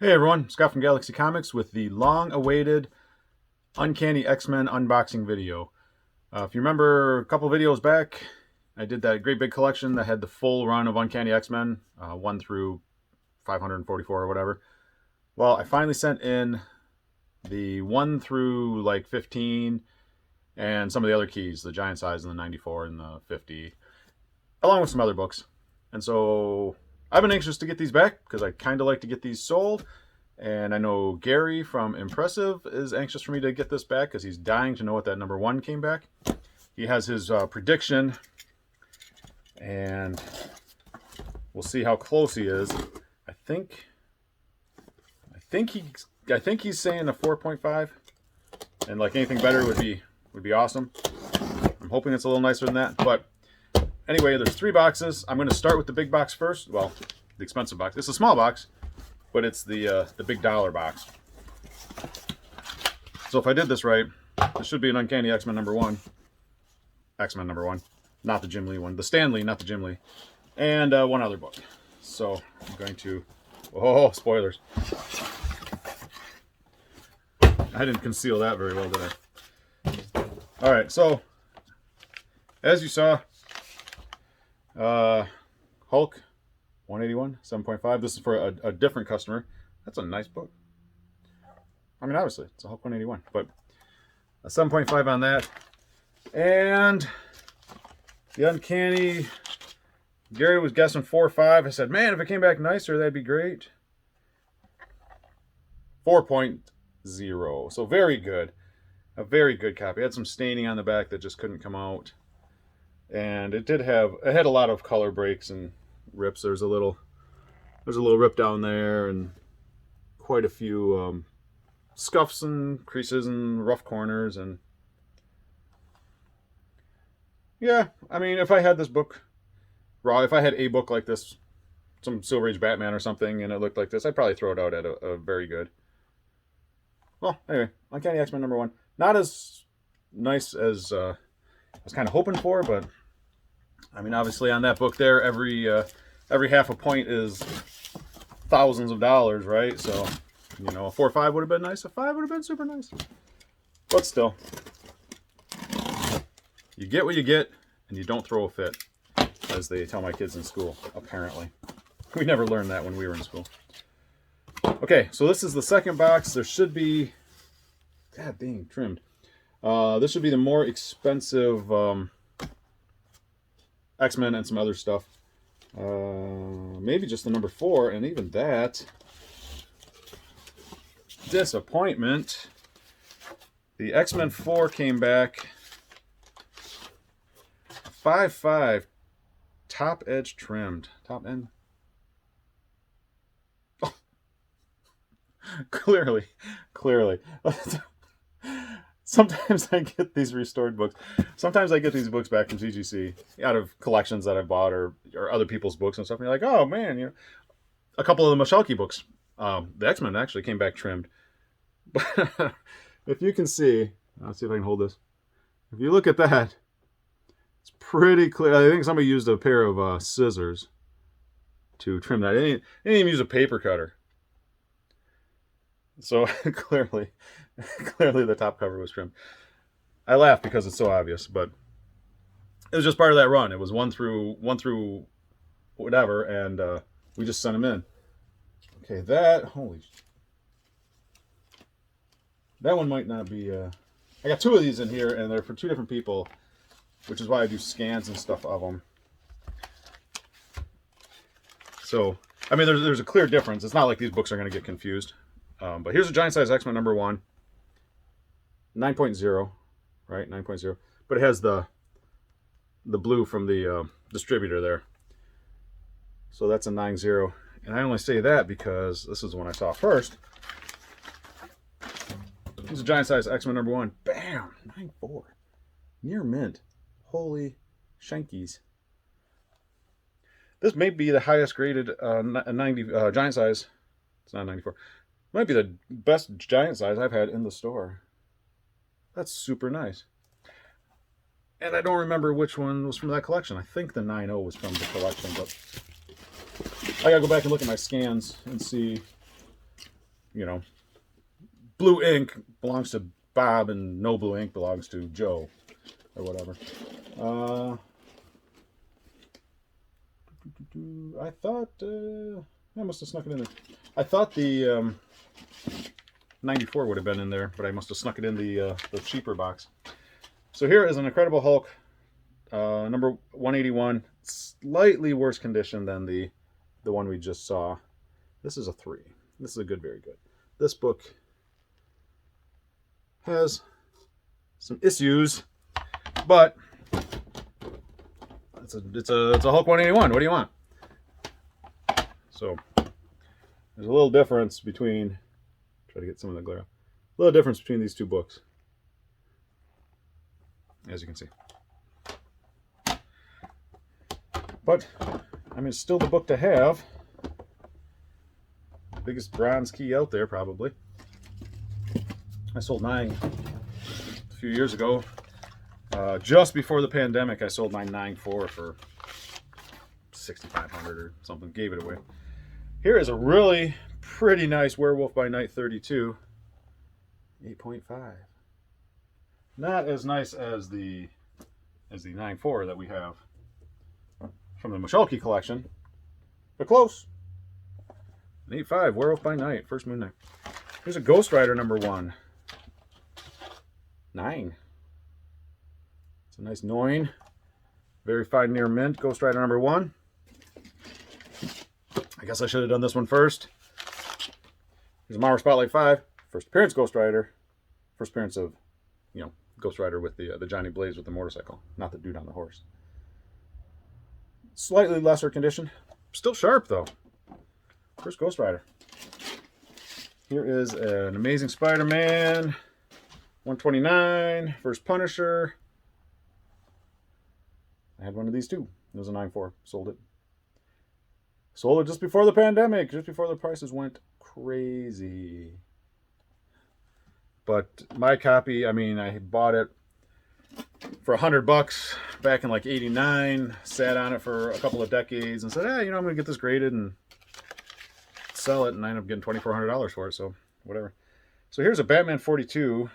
Hey everyone, Scott from Galaxy Comics with the long-awaited Uncanny X-Men unboxing video. If you remember a couple videos back, I did that great big collection that had the full run of Uncanny X-Men, 1 through 544 or whatever. Well, I finally sent in the 1 through like 15 and some of the other keys, the giant size and the 94 and the 50, along with some other books. And so I've been anxious to get these back because I kind of like to get these sold. And I know Gary from Impressive is anxious for me to get this back because he's dying to know what that number 1 came back. He has his prediction, and we'll see how close he is. I think he's saying a 4.5, and like anything better would be awesome. I'm hoping it's a little nicer than that, but anyway, there's 3 boxes. I'm going to start with the big box first. Well, the expensive box. It's a small box, but it's the big dollar box. So if I did this right, this should be an Uncanny X-Men number 1. X-Men number 1, not the Jim Lee one. The Stan Lee, not the Jim Lee. And one other book. So I'm going to... Oh, spoilers. I didn't conceal that very well, did I? All right, so as you saw, Hulk 181, 7.5. This is for a different customer. That's a nice book. I mean, obviously, it's a Hulk 181, but a 7.5 on that. And the Uncanny, Gary was guessing 4.5. I said, man, if it came back nicer, that'd be great. 4.0. So very good. A very good copy. It had some staining on the back that just couldn't come out. And it had a lot of color breaks and rips. There's a little rip down there and quite a few scuffs and creases and rough corners. And yeah, I mean, if I had this book raw, if I had a book like this, some Silver Age Batman or something, and it looked like this, I'd probably throw it out at a very good. Well, anyway, Uncanny X-Men number 1. Not as nice as I was kind of hoping for, but I mean, obviously on that book there, every half a point is thousands of dollars, right? So, you know, a 4.5 would have been nice. A 5 would have been super nice. But still, you get what you get, and you don't throw a fit, as they tell my kids in school, apparently. We never learned that when we were in school. Okay, so this is the second box. There should be... God dang, trimmed. This should be the more expensive X-Men and some other stuff. Maybe just the number 4, and even that... disappointment. The X-Men 4 came back 5.5, top edge trimmed. Top end. Oh. Clearly. Sometimes I get these restored books. Sometimes I get these books back from CGC out of collections that I bought or other people's books and stuff. And you're like, oh man, you know, a couple of the Machalki books. The X-Men actually came back trimmed. But if you can see, I'll see if I can hold this. If you look at that, it's pretty clear. I think somebody used a pair of scissors to trim that. They didn't even use a paper cutter. So clearly the top cover was trimmed. I laugh because it's so obvious, but it was just part of that run. It was one through whatever, and we just sent them in. Okay, that one might not be. I got 2 of these in here, and they're for 2 different people, which is why I do scans and stuff of them. So, I mean, there's a clear difference. It's not like these books are going to get confused. But here's a giant size X-Men number 1, 9.0, right? 9.0. But it has the blue from the distributor there. So that's a 9.0. And I only say that because this is the one I saw first. Here's a giant size X-Men number 1. Bam! 9.4. Near mint. Holy shankies. This may be the highest graded 90 giant size. It's not 94. Might be the best giant size I've had in the store. That's super nice. And I don't remember which one was from that collection. I think the 9.0 was from the collection, but I gotta go back and look at my scans and see you know, blue ink belongs to Bob and no blue ink belongs to Joe or whatever. I thought I must have snuck it in there. I thought the 94 would have been in there, but I must have snuck it in the cheaper box. So here is an Incredible Hulk, number 181, slightly worse condition than the one we just saw. This is a 3. This is a good, very good. This book has some issues, but it's a Hulk 181. What do you want? So there's a little difference between. Try to get some of the glare. A little difference between these two books, as you can see. But I mean, it's still the book to have. Biggest bronze key out there, probably. I sold mine a few years ago. Just before the pandemic, I sold my 9.4 for $6,500 or something. Gave it away. Here is a really pretty nice Werewolf by Night 32. 8.5. Not as nice as the 9.4 that we have from the Michalke collection, but close. An 8.5 Werewolf by Night, First Moon Night. Here's a Ghost Rider number 1. 9. It's a nice 9. Verified near mint. Ghost Rider number 1. I guess I should have done this one first. Here's a Mara Spotlight 5. First appearance Ghost Rider. First appearance of, Ghost Rider with the Johnny Blaze with the motorcycle, not the dude on the horse. Slightly lesser condition. Still sharp though. First Ghost Rider. Here is an Amazing Spider-Man 129. First Punisher. I had one of these too. It was a 9.4. Sold it. Sold it just before the pandemic. Just before the prices went crazy. But my copy, I mean, I bought it for $100 back in like '89. Sat on it for a couple of decades and said, I'm going to get this graded and sell it. And I ended up getting $2,400 for it. So whatever. So here's a Batman 42.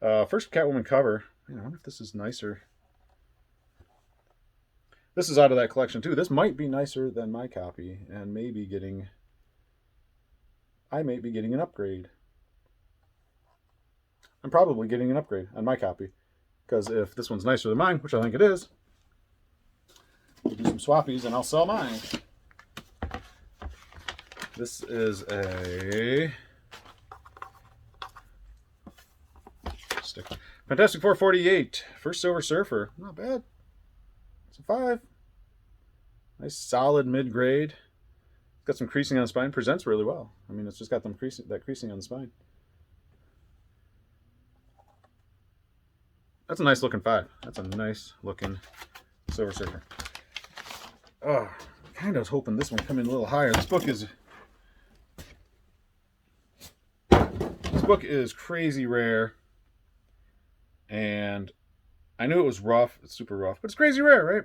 First Catwoman cover. I wonder if this is nicer. This is out of that collection too. This might be nicer than my copy, and I may be getting an upgrade. I'm probably getting an upgrade on my copy, because if this one's nicer than mine, which I think it is, we'll do some swappies and I'll sell mine. This is a stick. Fantastic Four 48. First Silver Surfer. Not bad. It's a 5. Nice solid mid-grade. Got some creasing on the spine. Presents really well. I mean, it's just got that creasing on the spine. That's a nice looking 5. That's a nice looking Silver Surfer. Oh, kind of was hoping this one would come in a little higher. This book is crazy rare. And I knew it was rough. It's super rough, but it's crazy rare, right?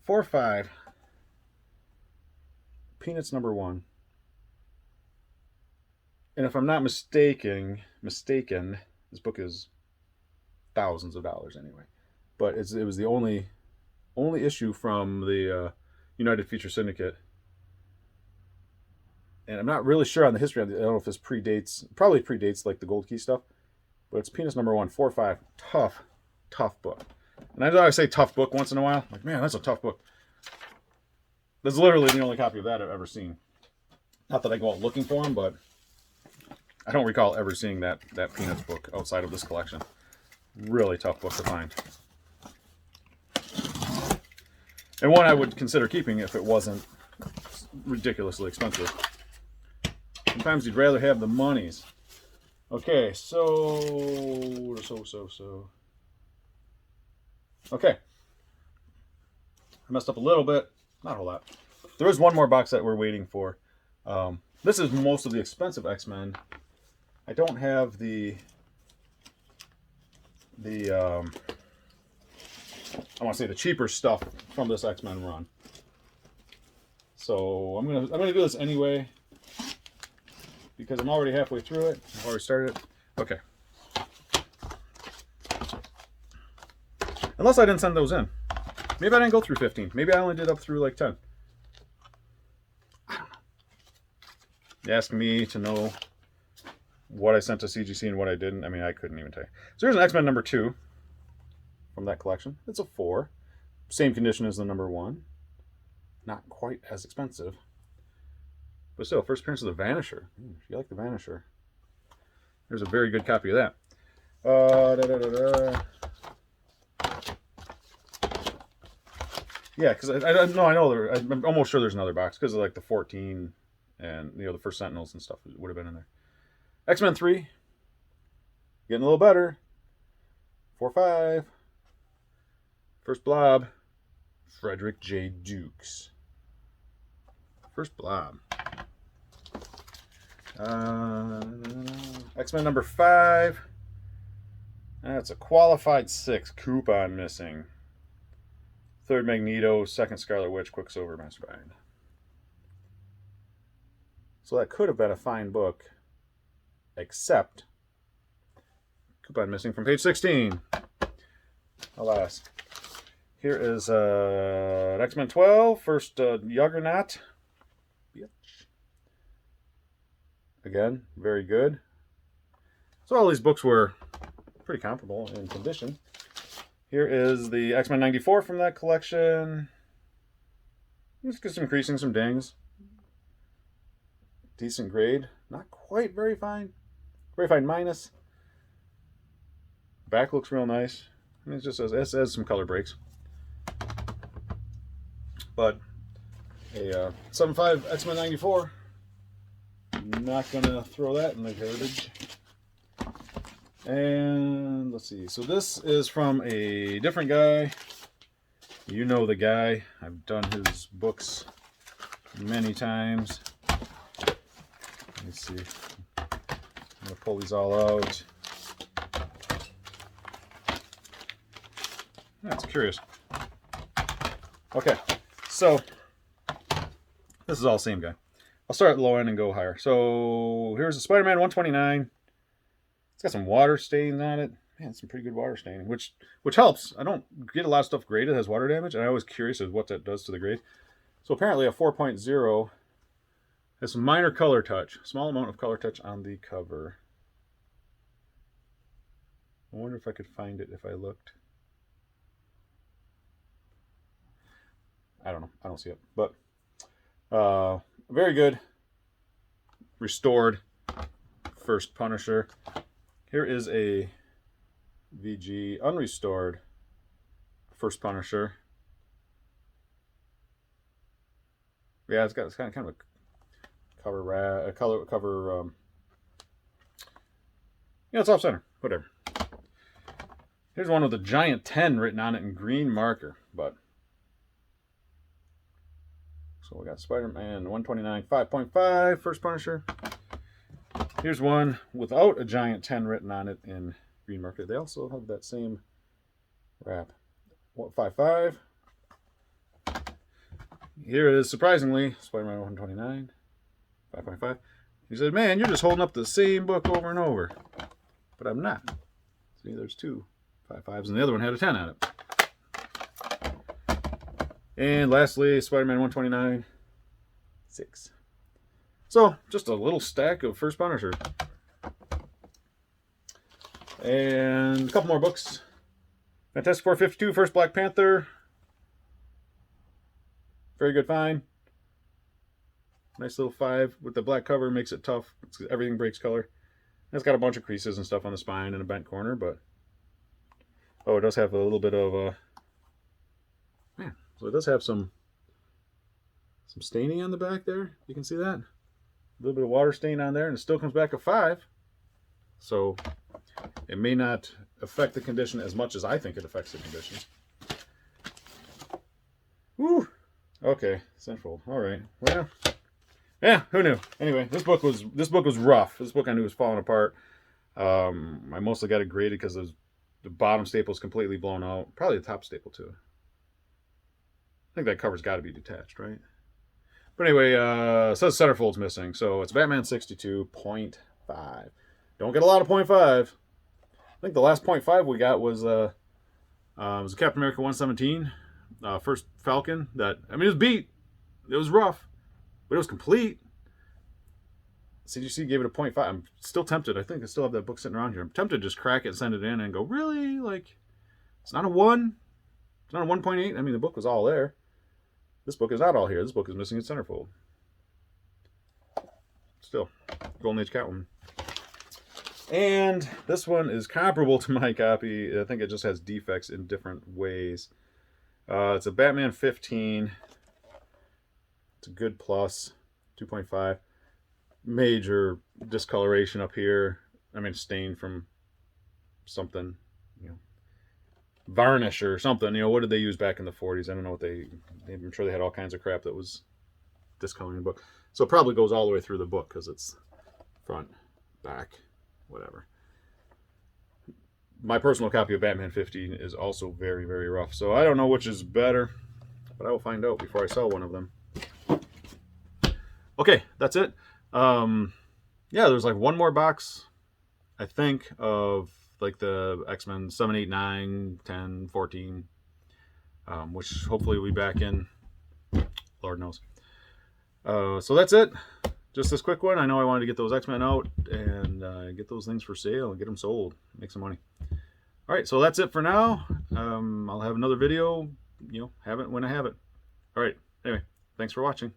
4.5. Peanuts number 1. And if I'm not mistaken, this book is thousands of dollars anyway. But it was the only issue from the United Feature Syndicate. And I'm not really sure on the history of it. I don't know if this probably predates like the Gold Key stuff. But it's Peanuts number 1, 4.5. Tough book. And I know I say tough book once in a while. Like, man, that's a tough book. That's literally the only copy of that I've ever seen. Not that I go out looking for them, but I don't recall ever seeing that Peanuts book outside of this collection. Really tough book to find. And one I would consider keeping if it wasn't ridiculously expensive. Sometimes you'd rather have the monies. Okay, so. Okay. I messed up a little bit. Not a whole lot. There is one more box that we're waiting for. This is most of the expensive X-Men. I don't have the I want to say the cheaper stuff from this X-Men run. So I'm gonna do this anyway. because I'm already halfway through it. I've already started it. Okay. Unless I didn't send those in. Maybe I didn't go through 15. Maybe I only did up through like 10. I don't know. You're asking me to know what I sent to CGC and what I didn't. I mean, I couldn't even tell you. So here's an X-Men number 2 from that collection. It's a 4. Same condition as the number 1. Not quite as expensive. But still, first appearance of the Vanisher. If you like the Vanisher, there's a very good copy of that. Yeah, because I know I'm almost sure there's another box because of like the 14 and the first Sentinels and stuff would have been in there. X-Men 3, getting a little better. 4-5. First Blob, Frederick J. Dukes. First Blob. X-Men number 5. That's a qualified 6. Coupon missing. Third Magneto, second Scarlet Witch, Quicksilver, Mastermind. So that could have been a fine book, except coupon missing from page 16. Alas. Here is X-Men 12, first Juggernaut. Again, very good. So all these books were pretty comparable in condition. Here is the X-Men 94 from that collection. Let's get some creasing, some dings. Decent grade. Not quite very fine. Very fine minus. Back looks real nice. I mean, it just has some color breaks. But a 7.5 X-Men 94. Not going to throw that in the garbage. And let's see. So this is from a different guy. You know the guy. I've done his books many times. Let me see. I'm going to pull these all out. That's curious. Okay. So this is all the same guy. I'll start at the low end and go higher. So here's the Spider-Man 129. It's got some water stains on it. Man, some pretty good water staining, which helps. I don't get a lot of stuff graded that has water damage, and I'm always curious as what that does to the grade. So apparently a 4.0 has some minor color touch, small amount of color touch on the cover. I wonder if I could find it if I looked. I don't know. I don't see it, but very good. Restored first Punisher. Here is a VG unrestored first Punisher. Yeah, it's kind of a cover. Yeah, it's off center. Whatever. Here's one with a giant 10 written on it in green marker, but. So we got Spider-Man 129 5.5 first Punisher. Here's one without a giant 10 written on it in green marker. They also have that same wrap. 5.5. Here it is, surprisingly, Spider-Man 129 5.5. He said, man, you're just holding up the same book over and over. But I'm not. See, there's two 5.5s, and the other one had a 10 on it. And lastly, Spider-Man 129 6. So, just a little stack of first Punisher. And a couple more books. Fantastic Four 52, first Black Panther. Very good find. Nice little 5 with the black cover, makes it tough. Everything breaks color. It's got a bunch of creases and stuff on the spine and a bent corner, but oh, it does have a little bit of man. So it does have some staining on the back there. You can see that. A little bit of water stain on there, and it still comes back a 5. So it may not affect the condition as much as I think it affects the condition. Woo! Okay, central. All right. Well, yeah. Who knew? Anyway, this book was rough. This book I knew was falling apart. I mostly got it graded because the bottom staple is completely blown out. Probably the top staple too. I think that cover's got to be detached, right? But anyway, it says centerfold's missing, so it's Batman 62.5. Don't get a lot of 0.5. I think the last 0.5 we got was a Captain America 117, first Falcon. That, I mean, it was beat. It was rough, but it was complete. CGC gave it a 0.5. I'm still tempted. I think I still have that book sitting around here. I'm tempted to just crack it and send it in and go, really? Like, it's not a 1? It's not a 1.8? I mean, the book was all there. This book is not all here. This book is missing its centerfold. Still, Golden Age Catwoman. And this one is comparable to my copy. I think it just has defects in different ways. It's a Batman 15. It's a good plus, 2.5. Major discoloration up here. I mean, stain from something, you know, varnish or something. You know, what did they use back in the 40s? I don't know what I'm sure they had all kinds of crap that was discoloring the book. So it probably goes all the way through the book because it's front, back, whatever. My personal copy of Batman 15 is also very, very rough. So I don't know which is better, but I will find out before I sell one of them. Okay, that's it. Yeah, there's like one more box, I think, of like the X-Men 7, 8, 9, 10, 14, which hopefully will be back in, Lord knows. So that's it. Just this quick one. I know I wanted to get those X-Men out and get those things for sale and get them sold, make some money. All right, so that's it for now. I'll have another video, you know, have it when I have it. All right, anyway, thanks for watching.